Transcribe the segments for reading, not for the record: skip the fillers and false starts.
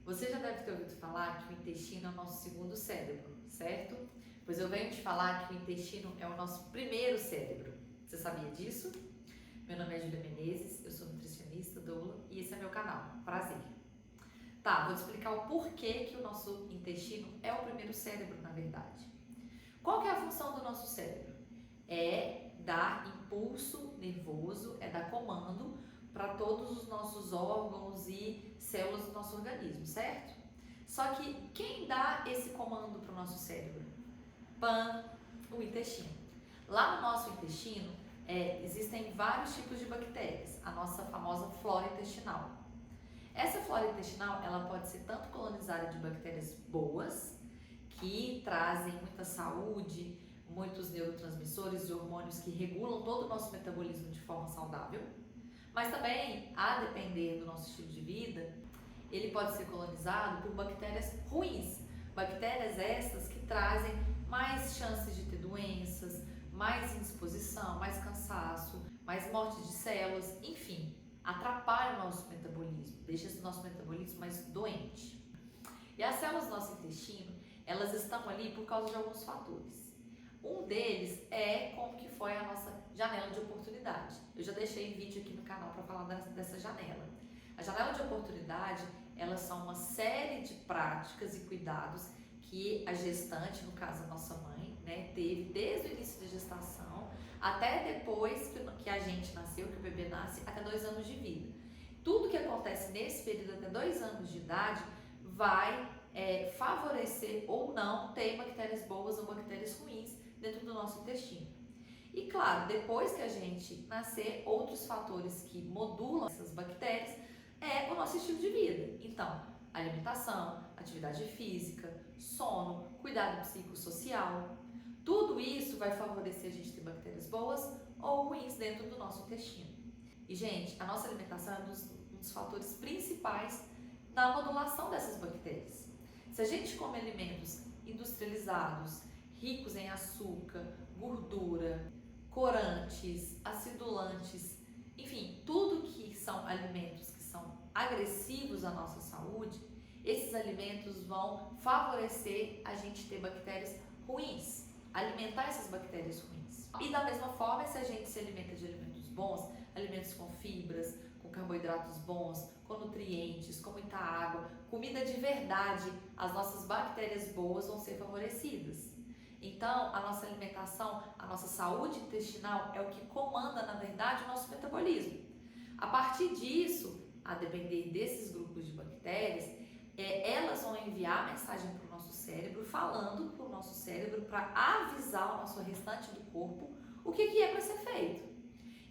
Você já deve ter ouvido falar que o intestino é o nosso segundo cérebro, certo? Pois eu venho te falar que o intestino é o nosso primeiro cérebro. Você sabia disso? Meu nome é Júlia Menezes, eu sou nutricionista, doula e esse é meu canal. Prazer! Tá, vou te explicar o porquê que o nosso intestino é o primeiro cérebro, na verdade. Qual que é a função do nosso cérebro? É dar impulso nervoso, é dar comando para todos os nossos órgãos e células do nosso organismo, certo? Só que quem dá esse comando para o nosso cérebro? O intestino. Lá no nosso intestino existem vários tipos de bactérias, a nossa famosa flora intestinal. Essa flora intestinal ela pode ser tanto colonizada de bactérias boas, que trazem muita saúde, muitos neurotransmissores e hormônios que regulam todo o nosso metabolismo de forma saudável, mas também, a depender do nosso estilo de vida, ele pode ser colonizado por bactérias ruins, bactérias essas que trazem mais chances de ter doenças, mais indisposição, mais cansaço, mais morte de células, enfim, atrapalha o nosso metabolismo, deixa esse nosso metabolismo mais doente. E as células do nosso intestino, elas estão ali por causa de alguns fatores. Um deles é como que foi a nossa janela de oportunidade. Eu já deixei vídeo aqui no canal para falar dessa janela. A janela de oportunidade, elas são uma série de práticas e cuidados que a gestante, no caso a nossa mãe, teve desde o início da gestação até depois que a gente nasceu, que o bebê nasce, até 2 anos de vida. Tudo que acontece nesse período até 2 anos de idade vai favorecer ou não ter bactérias boas ou bactérias ruins dentro do nosso intestino. E claro, depois que a gente nascer, outros fatores que modulam essas bactérias é o nosso estilo de vida. Então, alimentação, atividade física, sono, cuidado psicossocial, tudo isso vai favorecer a gente ter bactérias boas ou ruins dentro do nosso intestino. E gente, a nossa alimentação é um dos fatores principais da modulação dessas bactérias. Se a gente come alimentos industrializados, ricos em açúcar, gordura, corantes, acidulantes, enfim, tudo que são alimentos que são agressivos à nossa saúde, esses alimentos vão favorecer a gente ter bactérias ruins, alimentar essas bactérias ruins. E da mesma forma, se a gente se alimenta de alimentos bons, alimentos com fibras, com carboidratos bons, com nutrientes, com muita água, comida de verdade, as nossas bactérias boas vão ser favorecidas. Então, a nossa alimentação, a nossa saúde intestinal é o que comanda, na verdade, o nosso metabolismo. A partir disso, a depender desses grupos de bactérias, elas vão enviar mensagem para o nosso cérebro, falando para o nosso cérebro para avisar o nosso restante do corpo o que é para ser feito.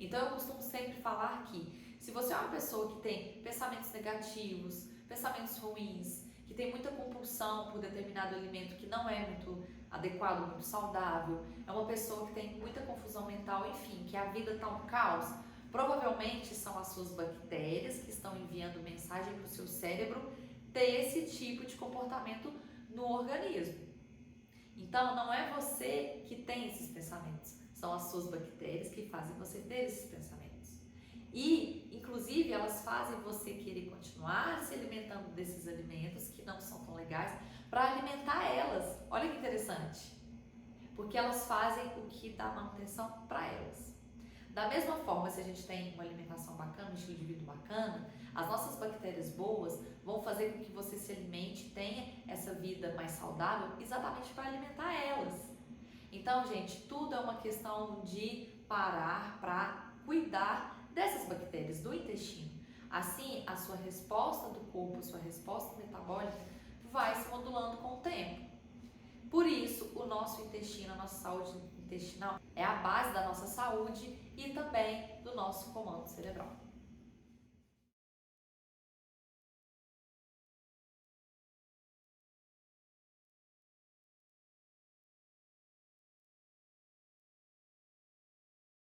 Então, eu costumo sempre falar que se você é uma pessoa que tem pensamentos negativos, pensamentos ruins, que tem muita compulsão por determinado alimento que não é muito adequado, muito saudável, é uma pessoa que tem muita confusão mental, enfim, que a vida está um caos, provavelmente são as suas bactérias que estão enviando mensagem para o seu cérebro ter esse tipo de comportamento no organismo. Então, não é você que tem esses pensamentos, são as suas bactérias que fazem você ter esses pensamentos. E, inclusive, elas fazem você querer continuar se alimentando desses alimentos que não são tão legais para alimentar elas. Olha que interessante, porque elas fazem o que dá manutenção para elas. Da mesma forma, se a gente tem uma alimentação bacana, um estilo de vida bacana, as nossas bactérias boas vão fazer com que você se alimente, tenha essa vida mais saudável, exatamente para alimentar elas. Então, gente, tudo é uma questão de parar para cuidar dessas bactérias do intestino. Assim, a sua resposta do corpo, a sua resposta metabólica vai se modulando com o tempo. Por isso, o nosso intestino, a nossa saúde intestinal é a base da nossa saúde e também do nosso comando cerebral.